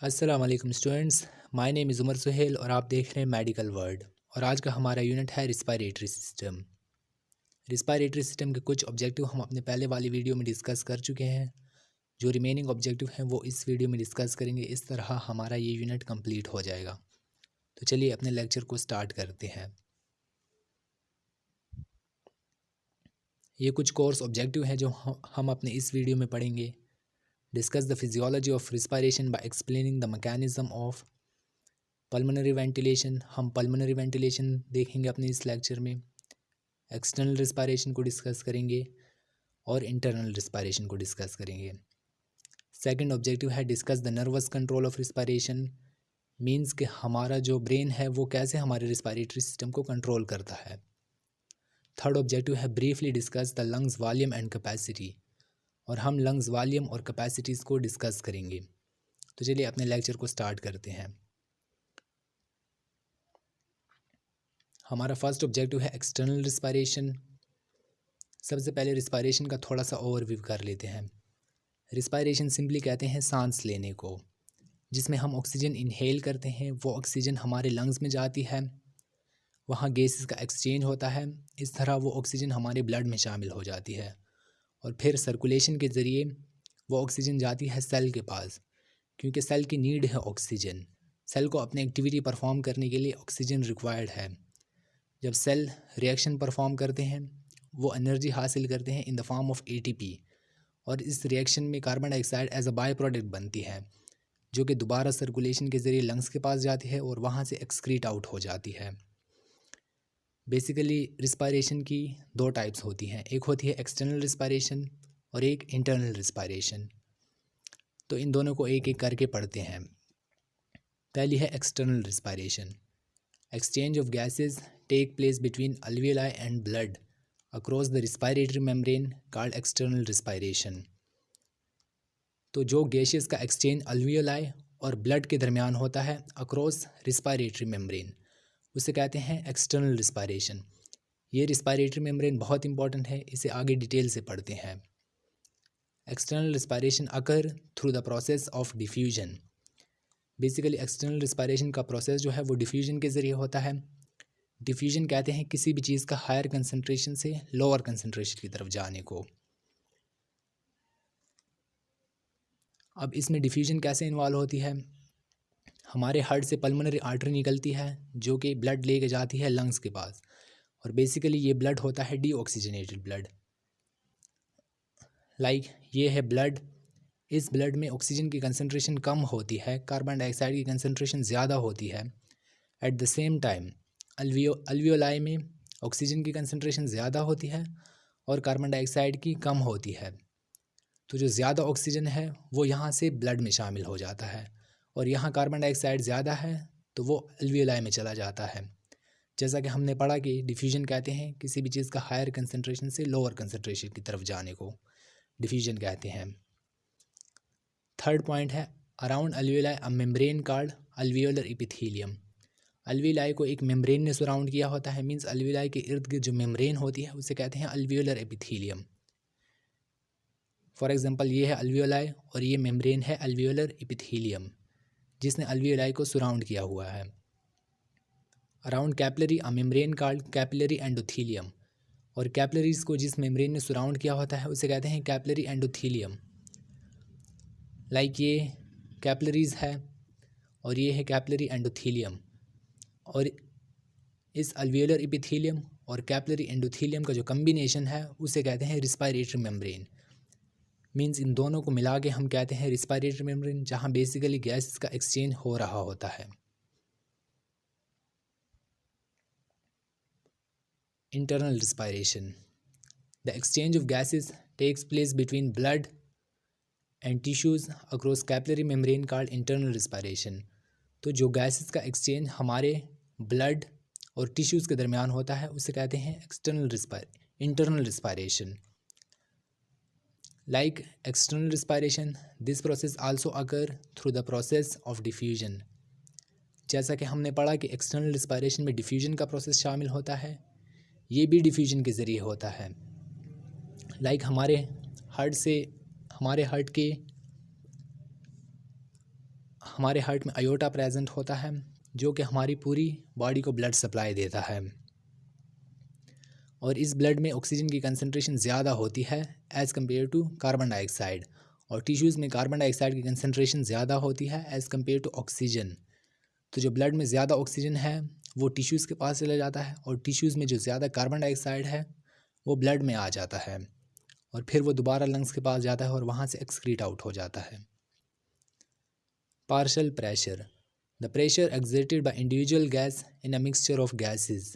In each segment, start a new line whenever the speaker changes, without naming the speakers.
अस्सलाम वालेकुम students. My name is Umar Suhail और आप देख रहे हैं मेडिकल वर्ल्ड। और आज का हमारा यूनिट है रिस्पायरेटरी सिस्टम। रिस्पायरेटरी सिस्टम के कुछ ऑब्जेक्टिव हम अपने पहले वाली वीडियो में डिस्कस कर चुके हैं। जो रिमेनिंग ऑब्जेक्टिव हैं वो इस वीडियो में डिस्कस करेंगे। इस तरह हमारा ये यूनिट कंप्लीट हो जाएगा। तो चलिए अपने लेक्चर को स्टार्ट करते हैं। ये कुछ कोर्स ऑब्जेक्टिव हैं जो हम अपने इस वीडियो में पढ़ेंगे। Discuss the physiology of respiration by explaining the mechanism of pulmonary ventilation. हम पल्मोनरी वेंटिलेशन देखेंगे अपने इस लेक्चर में। एक्सटर्नल रिस्पायरेशन को डिस्कस करेंगे और इंटरनल रिस्पायरेशन को डिस्कस करेंगे। सेकंड ऑब्जेक्टिव है discuss the nervous control of respiration. Means कि हमारा जो ब्रेन है वो कैसे हमारे रिस्पायरेटरी सिस्टम को कंट्रोल करता है। थर्ड ऑब्जेक्टिव है briefly discuss the lungs volume and capacity. और हम लंग्स वॉल्यूम और कैपेसिटीज़ को डिस्कस करेंगे। तो चलिए अपने लेक्चर को स्टार्ट करते हैं। हमारा फर्स्ट ऑब्जेक्टिव है एक्सटर्नल रिस्पायरेशन। सबसे पहले रिस्पायरेशन का थोड़ा सा ओवरव्यू कर लेते हैं। रिस्पायरेशन सिंपली कहते हैं सांस लेने को, जिसमें हम ऑक्सीजन इनहेल करते हैं। वो ऑक्सीजन हमारे लंग्स में जाती है, वहाँ गैसेस का एक्सचेंज होता है। इस तरह वो ऑक्सीजन हमारे ब्लड में शामिल हो जाती है और फिर सर्कुलेशन के ज़रिए वो ऑक्सीजन जाती है सेल के पास, क्योंकि सेल की नीड है ऑक्सीजन। सेल को अपनी एक्टिविटी परफॉर्म करने के लिए ऑक्सीजन रिक्वायर्ड है। जब सेल रिएक्शन परफॉर्म करते हैं वो एनर्जी हासिल करते हैं in the form of ATP, और इस रिएक्शन में carbon dioxide as a by product बनती है, जो कि दोबारा सर्कुलेशन के ज़रिए लंग्स के पास जाती है और वहाँ से एक्सक्रीट आउट हो जाती है। बेसिकली रिस्पायरेशन की दो टाइप्स होती हैं, एक होती है एक्सटर्नल रिस्पायरेशन और एक इंटरनल रिस्पायरेशन। तो इन दोनों को एक एक करके पढ़ते हैं। पहली है external respiration. Exchange of gases take place between alveoli and blood across the respiratory membrane called external respiration. तो जो गैसेस का एक्सचेंज alveoli और ब्लड के दरमियान होता है अक्रॉस रिस्पायरेटरी मेम्ब्रेन, उसे कहते हैं एक्सटर्नल रिस्पायरेशन। ये रिस्पायरेटरी मेम्ब्रेन बहुत इंपॉर्टेंट है, इसे आगे डिटेल से पढ़ते हैं। External respiration occur through the process of diffusion. Basically external respiration का प्रोसेस जो है वो डिफ्यूजन के ज़रिए होता है। डिफ्यूजन कहते हैं किसी भी चीज़ का हायर कंसंट्रेशन से लोअर कंसंट्रेशन की तरफ जाने को। अब इसमें डिफ्यूजन कैसे इन्वॉल्व होती है। हमारे हार्ट से पल्मोनरी आर्टरी निकलती है जो कि ब्लड लेके जाती है लंग्स के पास, और बेसिकली ये ब्लड होता है डीऑक्सीजनेटेड ब्लड। ये है ब्लड। इस ब्लड में ऑक्सीजन की कंसंट्रेशन कम होती है, कार्बन डाइऑक्साइड की कंसंट्रेशन ज़्यादा होती है। At the same time alveoli में ऑक्सीजन की कंसंट्रेशन ज़्यादा होती है और कार्बन डाइऑक्साइड की कम होती है। तो जो ज़्यादा ऑक्सीजन है वो यहाँ से ब्लड में शामिल हो जाता है, और यहाँ कार्बन डाइऑक्साइड ज़्यादा है तो वो अल्वियोलाई में चला जाता है। जैसा कि हमने पढ़ा कि डिफ्यूजन कहते हैं किसी भी चीज़ का हायर कंसंट्रेशन से लोअर कंसंट्रेशन की तरफ जाने को डिफ्यूजन कहते हैं। थर्ड पॉइंट है around alveoli a membrane called alveolar epithelium. Alveoli को एक मेम्ब्रेन ने सराउंड किया होता है, मींस अल्वियोलाई के इर्द गिर्द जो मेम्ब्रेन होती है उसे कहते हैं अल्वियोलर एपिथेलियम। फॉर एग्जांपल ये है अल्वियोलाई और ये मेम्ब्रेन है अल्वियोलर एपिथेलियम, जिसने अल्वियोलाई को सराउंड किया हुआ है। Around capillary a membrane called capillary endothelium. और कैपिलरीज को जिस मेम्ब्रेन ने सराउंड किया होता है उसे कहते हैं कैपिलरी एंडोथेलियम। ये कैपिलरीज है और ये है कैपिलरी एंडोथेलियम, और इस अल्वियोलर एपिथेलियम और कैपिलरी एंडोथेलियम का जो कम्बिनेशन है उसे कहते हैं रिस्पायरेटरी मेम्ब्रेन। मींस इन दोनों को मिला के हम कहते हैं रिस्पायरेटरी मेम्ब्रेन, जहां बेसिकली गैस का एक्सचेंज हो रहा होता है। Internal respiration. The exchange of gases takes place between blood and tissues across capillary membrane called internal respiration. तो जो गैसेस का एक्सचेंज हमारे ब्लड और टिश्यूज़ के दरमियान होता है उसे कहते हैं internal respiration. Like external respiration, this process also occur through the process of diffusion. जैसा कि हमने पढ़ा कि एक्सटर्नल रिस्पायरेशन में डिफ्यूजन का प्रोसेस शामिल होता है, ये भी डिफ्यूजन के ज़रिए होता है। हमारे हार्ट हमारे हार्ट में आयोटा प्रेजेंट होता है जो कि हमारी पूरी बॉडी को ब्लड सप्लाई देता है, और इस ब्लड में ऑक्सीजन की कंसंट्रेशन ज़्यादा होती है as compare to carbon dioxide, और टिश्यूज़ में कार्बन डाइऑक्साइड की कंसंट्रेशन ज़्यादा होती है एज़ कम्पेयर टू ऑक्सीजन। तो जो ब्लड में ज़्यादा ऑक्सीजन है वो टिश्यूज़ के पास चला जाता है, और टिश्यूज़ में जो ज़्यादा कार्बन डाइऑक्साइड है वो ब्लड में आ जाता है, और फिर वो दोबारा लंग्स के पास जाता है और वहाँ से एक्सक्रीट आउट हो जाता है। Partial pressure, the pressure exerted by individual gas in a mixture of gases.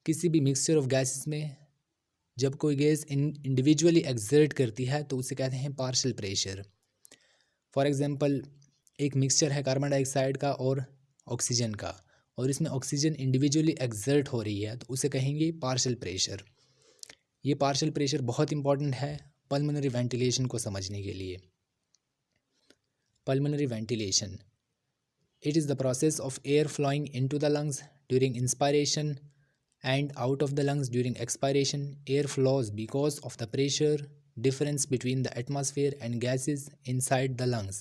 किसी भी मिक्सचर ऑफ गैसेस में जब कोई गैस इंडिविजुअली एक्सर्ट करती है तो उसे कहते हैं पार्शियल प्रेशर। फॉर एग्जांपल, एक मिक्सचर है कार्बन डाइऑक्साइड का और ऑक्सीजन का, और इसमें ऑक्सीजन इंडिविजुअली एक्सर्ट हो रही है तो उसे कहेंगे पार्शियल प्रेशर। ये पार्शियल प्रेशर बहुत इंपॉर्टेंट है पल्मोनरी वेंटिलेशन को समझने के लिए। Pulmonary ventilation, it is the process of air flowing into the lungs during inspiration and out of the lungs during expiration. Air flows because of the pressure difference between the atmosphere and gases inside the lungs.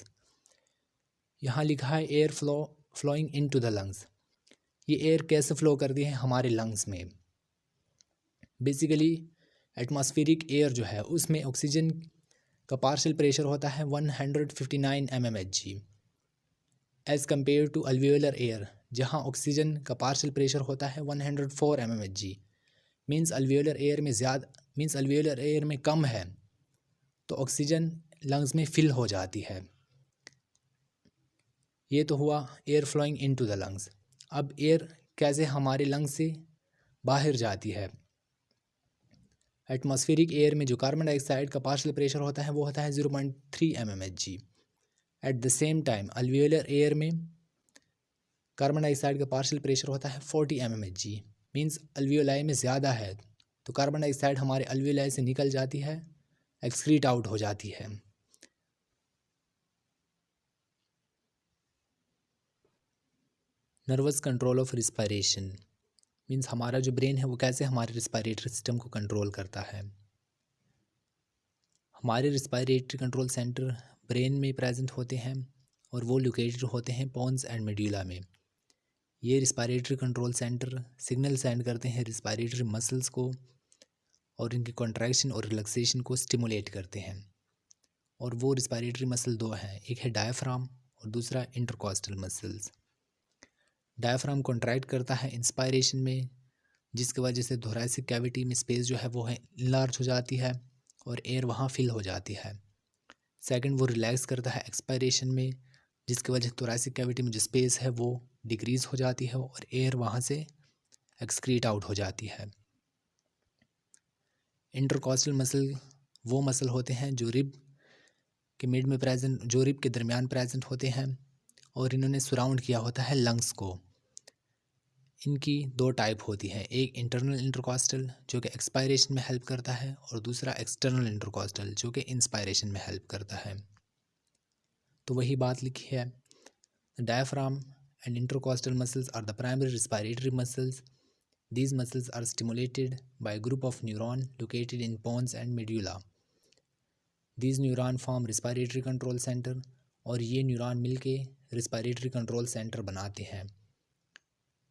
यहाँ लिखा है air flowing into the lungs. ये air कैसे flow करती है हमारे lungs में? Basically atmospheric air जो है उसमें ऑक्सीजन का पार्शियल प्रेशर होता है 159 mmHg as compare to alveolar air, जहाँ ऑक्सीजन का पार्शियल प्रेशर होता है 104 mmHg। मींस अल्वियोलर एयर में कम है तो ऑक्सीजन लंग्स में फिल हो जाती है। ये तो हुआ air flowing into the lungs. अब एयर कैसे हमारे लंग्स से बाहर जाती है? एटमॉस्फेरिक एयर में जो कार्बन डाइऑक्साइड का पार्शियल प्रेशर होता है वो होता है 0.3 mmHg। At the same time alveolar air में कार्बन डाइऑक्साइड का पार्शियल प्रेशर होता है 40 mmHg। मींस अल्वियोलाई में ज़्यादा है तो कार्बन डाइऑक्साइड हमारे अल्वियोलाई से निकल जाती है, एक्सक्रीट आउट हो जाती है। Nervous control of respiration, means हमारा जो ब्रेन है वो कैसे हमारे रिस्पायरेटरी सिस्टम को कंट्रोल करता है। हमारे रिस्पायरेटरी कंट्रोल सेंटर ब्रेन में प्रेजेंट होते हैं और वो लोकेटेड होते हैं पोन्स एंड मेड्यूला में। ये respiratory control centre signal send करते हैं रिस्पायरेटरी मसल्स को और इनकी कॉन्ट्रैक्शन और रिलैक्सेशन को स्टिमुलेट करते हैं। और वो रिस्पायरेटरी मसल दो हैं, एक है डायफ्राम और दूसरा इंटरकॉस्टल मसल्स। डायफ्राम कॉन्ट्रैक्ट करता है इंस्पायरेशन में, जिसकी वजह से थोरैसिक कैविटी में स्पेस जो है वो है इनलार्ज हो जाती है और एयर वहाँ फिल हो जाती है। सेकंड, वो रिलैक्स करता है एक्सपायरेशन में, जिसकी वजह से थोरैसिक कैविटी में जो स्पेस है वो डिक्रीज़ हो जाती है और एयर वहाँ से एक्सक्रीट आउट हो जाती है। इंटरकॉस्टल मसल वो मसल होते हैं जो रिब के मिड में प्रेजेंट, जो रिब के दरमियान प्रेजेंट होते हैं और इन्होंने सराउंड किया होता है लंग्स को। इनकी दो टाइप होती है, एक इंटरनल इंटरकॉस्टल जो कि एक्सपायरेशन में हेल्प करता है और दूसरा एक्सटर्नल इंटरकॉस्टल जो कि इंस्पायरेशन में हेल्प करता है। तो वही बात लिखी है, diaphragm and intercostal muscles are the primary respiratory muscles. These muscles are stimulated by a group of neurons located in pons and medulla. These neurons form respiratory control center और ये न्यूरॉन मिलके respiratory control center बनाते हैं।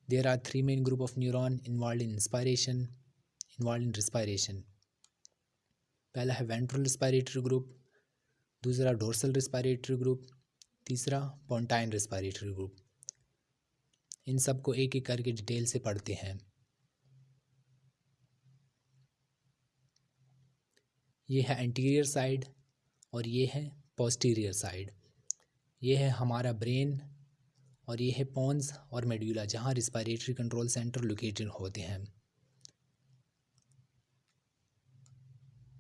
There are three main group of neuron involved in respiration. पहला है ventral respiratory group, दूसरा dorsal respiratory group, तीसरा pontine respiratory group। इन सब को एक एक करके डिटेल से पढ़ते हैं। ये है एंटीरियर साइड और ये है पोस्टीरियर साइड। ये है हमारा ब्रेन और ये है पोन्स और मेड्यूला जहाँ रिस्पायरेटरी कंट्रोल सेंटर लोकेटेड होते हैं।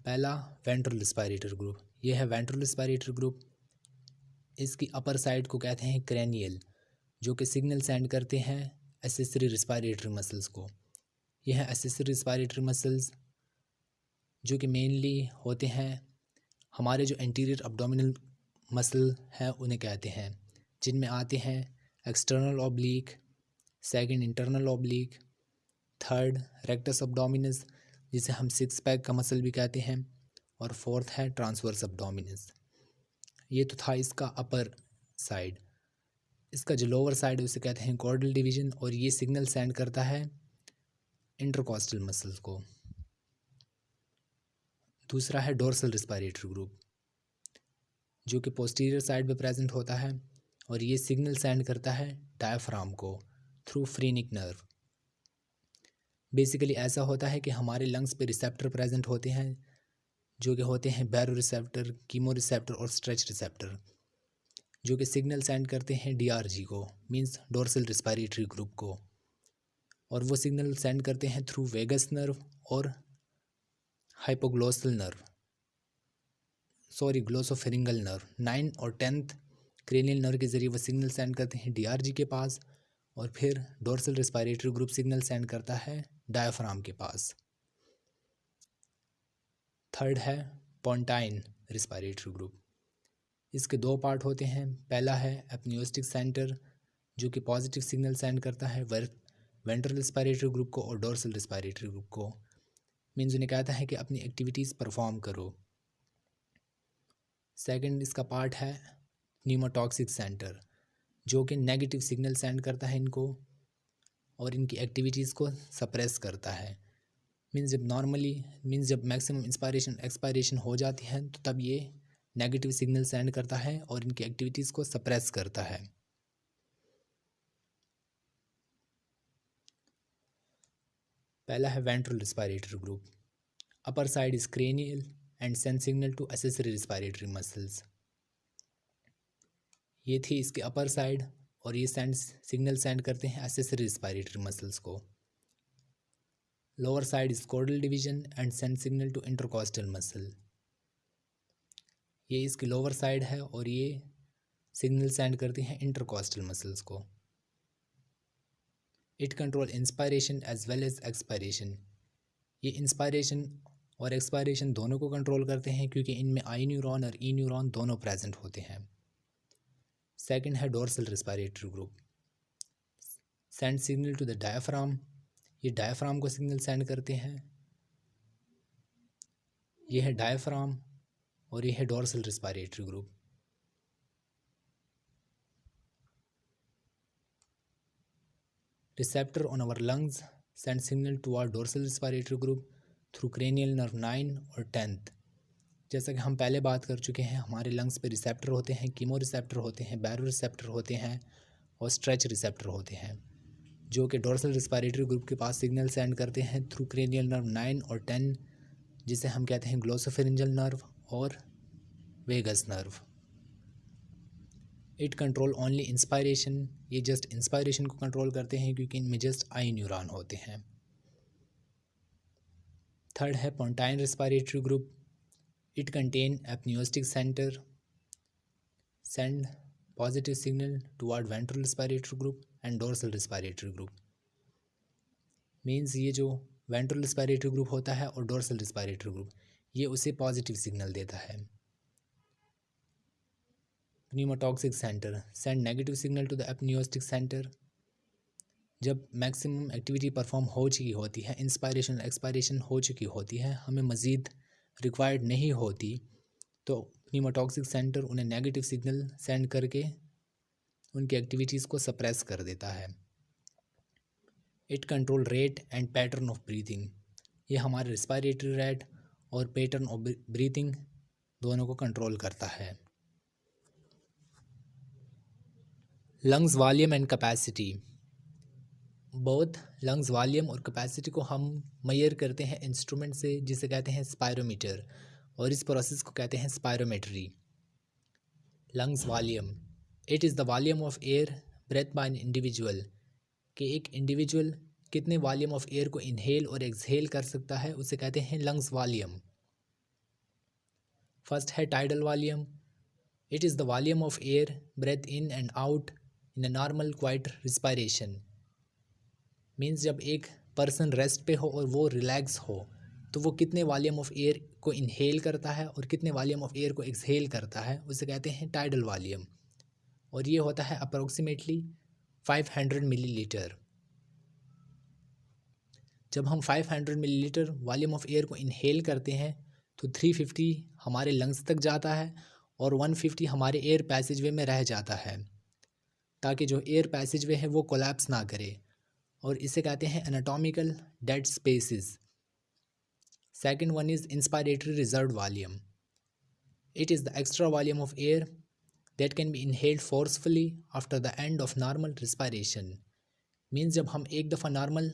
पहला वेंट्रल रिस्पायरेटरी ग्रुप, ये है वेंट्रल रिस्पायरेटरी ग्रुप। इसकी अपर साइड को कहते हैं क्रेनियल, जो कि सिग्नल सेंड करते हैं एसेसरी रिस्पायरेटरी मसल्स को। यह है एसेसरी रिस्पायरेटरी मसल्स जो कि मेनली होते हैं हमारे जो एंटीरियर अब्डोमिनल मसल है उन्हें कहते हैं, जिनमें आते हैं external oblique, second internal oblique, third rectus abdominis जिसे हम सिक्स पैक का मसल भी कहते हैं, और फोर्थ है ट्रांसवर्स अब्डोमिनस। ये तो था इसका अपर साइड। इसका जो लोअर साइड है उसे कहते हैं कॉर्डल डिवीजन, और ये सिग्नल सेंड करता है इंटरकॉस्टल मसल्स को। दूसरा है डोर्सल रिस्पायरेटरी ग्रुप, जो कि पोस्टीरियर साइड पे प्रेजेंट होता है, और ये सिग्नल सेंड करता है डायफ्राम को थ्रू फ्रेनिक नर्व। बेसिकली ऐसा होता है कि हमारे लंग्स पे रिसेप्टर प्रेजेंट होते हैं, जो कि होते हैं बैरो रिसेप्टर, कीमो रिसेप्टर और स्ट्रेच रिसेप्टर, जो कि सिग्नल सेंड करते हैं डीआरजी को, मींस डोर्सल रिस्पायरेटरी ग्रुप को, और वो सिग्नल सेंड करते हैं थ्रू वेगस नर्व और हाइपोग्लोसल नर्व, ग्लोसोफेरिंगल नर्व। 9 और 10th क्रेनियल नर्व के जरिए वो सिग्नल सेंड करते हैं डीआरजी के पास, और फिर dorsal respiratory group signal send करता है डायफ्राम के पास। थर्ड है पोंटाइन रिस्पायरेटरी ग्रुप। इसके दो पार्ट होते हैं। पहला है एपनियोस्टिक सेंटर, जो कि पॉजिटिव सिग्नल सेंड करता है वेंट्रल रिस्पायरेटरी ग्रुप को और डोर्सल रिस्पायरेटरी ग्रुप को, मीन्स उन्हें कहता है कि अपनी एक्टिविटीज़ परफॉर्म करो। सेकंड इसका पार्ट है न्यूमोटॉक्सिक सेंटर, जो कि नेगेटिव सिग्नल सेंड करता है इनको और इनकी एक्टिविटीज़ को सप्रेस करता है। जब मैक्सिमम इंस्पायरेशन एक्सपायरेशन हो जाती है तो तब ये नेगेटिव सिग्नल सेंड करता है और इनकी एक्टिविटीज़ को सप्रेस करता है। पहला है ventral respiratory group. Upper side is cranial end send signal to accessory respiratory muscles. ये थी इसके अपर साइड, और ये सिग्नल सेंड करते हैं एक्सेसरी रिस्पायरेटरी मसल्स को। Lower side is caudal division and send signal to intercostal muscle. ये इसकी लोअर साइड है और ये सिग्नल सेंड करते हैं इंटरकॉस्टल मसल्स को। It control inspiration as well as expiration. ये इंस्पायरेशन और एक्सपायरेशन दोनों को कंट्रोल करते हैं, क्योंकि इनमें आई न्यूरॉन और ई न्यूरॉन दोनों प्रेजेंट होते हैं। सेकंड है dorsal respiratory group, send signal to the diaphragm. ये डायफ्राम को सिग्नल सेंड करते हैं। ये है डायफ्राम और ये है dorsal respiratory group. Receptor on our lungs send signal to our dorsal respiratory group through cranial nerve 9 और 10th। जैसा कि हम पहले बात कर चुके हैं, हमारे लंग्स पे रिसेप्टर होते हैं, कीमो रिसेप्टर होते हैं, बैरो रिसेप्टर होते हैं और स्ट्रेच रिसेप्टर होते हैं, जो कि डोर्सल रिस्पायरेटरी ग्रुप के पास सिग्नल सेंड करते हैं थ्रू क्रेनियल नर्व 9 और 10, जिसे हम कहते हैं ग्लोसोफेरिंजल नर्व और vagus nerve. It control only inspiration. ये जस्ट इंस्पायरेशन को कंट्रोल करते हैं, क्योंकि इनमें जस्ट आई न्यूरॉन होते हैं। थर्ड है pontine respiratory group. It contain apneustic centre, send positive signal toward ventral respiratory group and dorsal respiratory group. Means ये जो वेंट्रल रिस्पायरेटरी ग्रुप होता है और डोर्सल रिस्पायरेटरी ग्रुप, ये उसे पॉजिटिव सिग्नल देता है। Pneumotaxic centre send negative signal to the apneustic centre. जब मैक्सिमम एक्टिविटी परफॉर्म हो चुकी होती है, इंस्पायरेशन एक्सपायरेशन हो चुकी होती है, हमें मज़ीद रिक्वायर्ड नहीं होती, तो न्यूमोटॉक्सिक सेंटर उन्हें नेगेटिव सिग्नल सेंड करके उनकी एक्टिविटीज़ को सप्रेस कर देता है। It control rate and pattern of breathing. ये हमारे रिस्पायरेटरी रेट और पैटर्न ऑफ ब्रीथिंग दोनों को कंट्रोल करता है। Lungs volume and capacity. Both lungs volume और कैपेसिटी को हम मेजर करते हैं इंस्ट्रूमेंट से, जिसे कहते हैं स्पायरोमीटर, और इस प्रोसेस को कहते हैं spirometry. Lungs volume, it is the volume of air breath by an individual, कि एक इंडिविजुअल कितने वॉल्यूम ऑफ एयर को इनहेल और एक्सहेल कर सकता है, उसे कहते हैं लंग्स वॉल्यूम। फर्स्ट है tidal volume. It is the volume of air breath in and out in a normal quiet respiration. Means जब एक पर्सन रेस्ट पे हो और वो रिलैक्स हो, तो वो कितने वॉल्यूम ऑफ एयर को इनहेल करता है और कितने वॉल्यूम ऑफ एयर को एक्सहेल करता है, उसे कहते हैं टाइडल वॉल्यूम, और ये होता है अप्रोक्सीमेटली 500 मिलीलीटर। जब हम 500 मिलीलीटर वॉल्यूम ऑफ एयर को इनहेल करते हैं तो 350 हमारे लंग्स तक जाता है और 150 हमारे एयर पैसेजवे में रह जाता है। ताकि जो एयर पैसेज वे है वो कोलैप्स ना करे, और इसे कहते हैं anatomical dead spaces. Second one is inspiratory reserve volume. It is the extra volume of air that can B inhaled forcefully after the end of normal respiration. Means जब हम एक दफ़ा नॉर्मल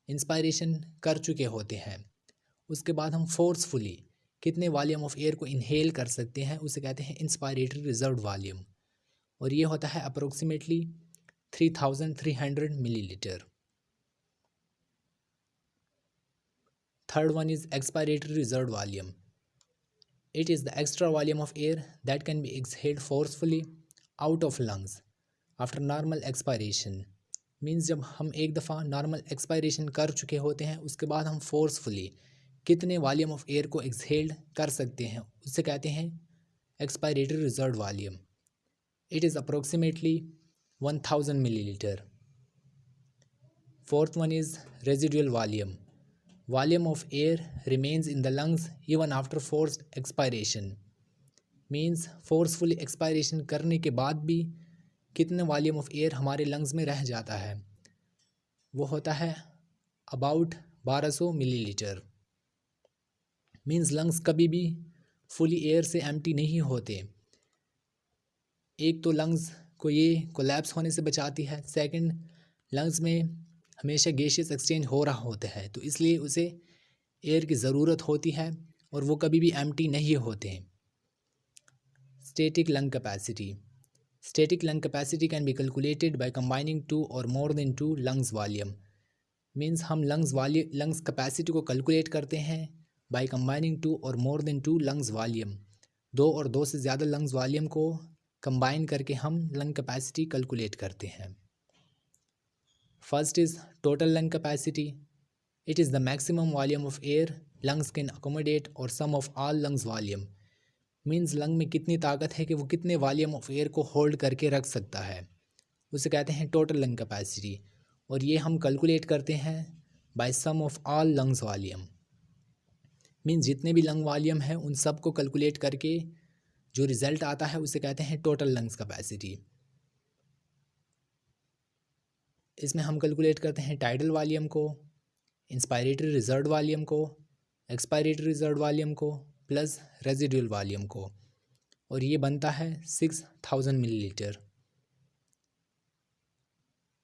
इंस्पायरेशन कर चुके होते हैं, उसके बाद हम फोर्सफुली कितने वॉल्यूम ऑफ एयर को इनहेल कर सकते हैं, उसे कहते हैं इंस्पायरेटरी रिजर्व वॉल्यूम, और ये होता है approximately 3300 millilitre. Third one is expiratory reserve volume. It is the extra volume of air that can B exhaled forcefully out of lungs after normal expiration. Means जब हम एक दफ़ा नॉर्मल एक्सपायरेशन कर चुके होते हैं, उसके बाद हम फोर्सफुली कितने वॉल्यूम ऑफ एयर को एक्सहेल्ड कर सकते हैं, उससे कहते हैं expiratory reserve volume. It is approximately 1000 millilitre. Fourth one is residual volume. Volume of air remains in the lungs even after forced expiration. Means forcefully expiration करने के बाद भी कितने वॉल्यूम ऑफ एयर हमारे लंग्स में रह जाता है, वो होता है अबाउट 1200 मिलीलीटर। मीन्स लंग्स कभी भी फुली एयर से एम्प्टी नहीं होते। एक तो लंग्स को ये कोलैप्स होने से बचाती है, सेकंड लंग्स में हमेशा गैसियस एक्सचेंज हो रहा होता है, तो इसलिए उसे एयर की ज़रूरत होती है और वो कभी भी एम्प्टी नहीं होते। Static lung capacity. Static lung capacity can be calculated by combining two or more than two lungs volume. Means हम लंग्स कैपेसिटी को कैलकुलेट करते हैं by combining two or more than two lungs volume. दो और दो से ज़्यादा lungs volume को कंबाइन करके हम लंग कैपेसिटी कैलकुलेट करते हैं। First is total lung capacity. It is the maximum volume of air lungs can accommodate or sum of all lungs volume. Means lung में कितनी ताकत है कि वो कितने वॉल्यूम ऑफ एयर को होल्ड करके रख सकता है, उसे कहते हैं टोटल लंग कैपेसिटी, और ये हम कैलकुलेट करते हैं by sum of all lungs volume. Means जितने भी लंग वॉल्यूम है उन सब को कैलकुलेट करके जो रिज़ल्ट आता है उसे कहते हैं टोटल लंग्स कैपेसिटी। इसमें हम कैलकुलेट करते हैं टाइडल वॉल्यूम को, इंस्पायरेटरी रिजर्व वॉल्यूम को, एक्सपायरेटरी रिजर्व वॉल्यूम को प्लस रेजिडुअल वॉल्यूम को, और ये बनता है 6000 millilitre.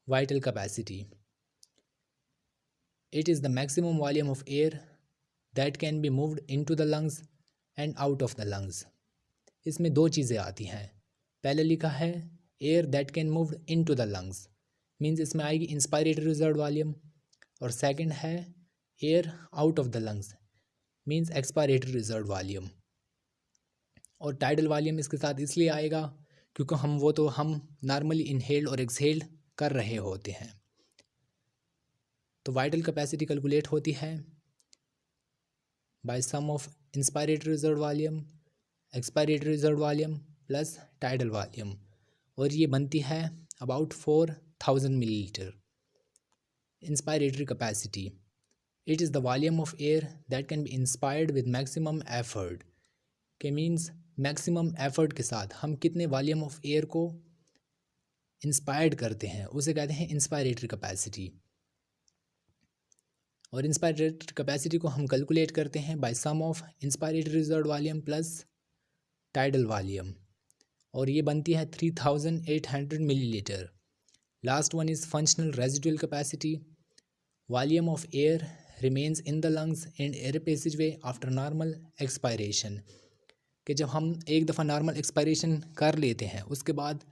Vital capacity. It is the maximum volume of air that can be moved into the lungs and out of the lungs. इसमें दो चीज़ें आती हैं। पहले लिखा है air that can moved into the lungs, means इसमें आएगी इंस्पायरेटरी रिजर्व वॉल्यूम, और सेकंड है air out of the lungs, means expiratory reserve volume. और टाइडल वॉल्यूम इसके साथ इसलिए आएगा क्योंकि हम नॉर्मली इनहेल्ड और एक्सहेल्ड कर रहे होते हैं। तो वाइटल कैपेसिटी कैलकुलेट होती है by sum of inspiratory reserve volume, expiratory reserve volume plus tidal volume, और ये बनती है about 4000 millilitre. Inspiratory capacity. It is the volume of air that can be inspired with maximum effort. के means maximum effort के साथ हम कितने volume of air को इंस्पायर्ड करते हैं, उसे कहते हैं इंस्पायरेटरी कैपेसिटी। और इंस्पायरेटरी कैपेसिटी को हम कैलकुलेट करते हैं by sum of inspiratory reserve volume plus tidal volume, और ये बनती है 3800 millilitre. Last one is functional residual capacity. Volume of air remains in the lungs and air passage way after normal expiration. कि जब हम एक दफ़ा नॉर्मल एक्सपायरेशन कर लेते हैं, उसके बाद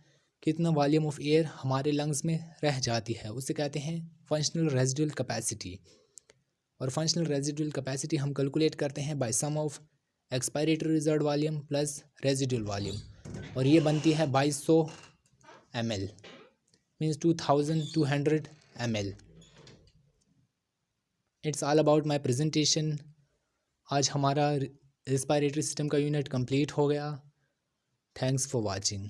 कितना वॉल्यूम ऑफ एयर हमारे लंग्स में रह जाती है, उसे कहते हैं फंक्शनल रेजिडुअल कैपेसिटी। और फंक्शनल रेजिडुअल कैपेसिटी हम कैलकुलेट करते हैं by sum of expiratory reserve volume plus residual volume, और ये बनती है 2200 ml, means 2200 ml। It's all about my presentation. आज हमारा रेस्पिरेटरी सिस्टम का यूनिट कंप्लीट हो गया। Thanks for watching.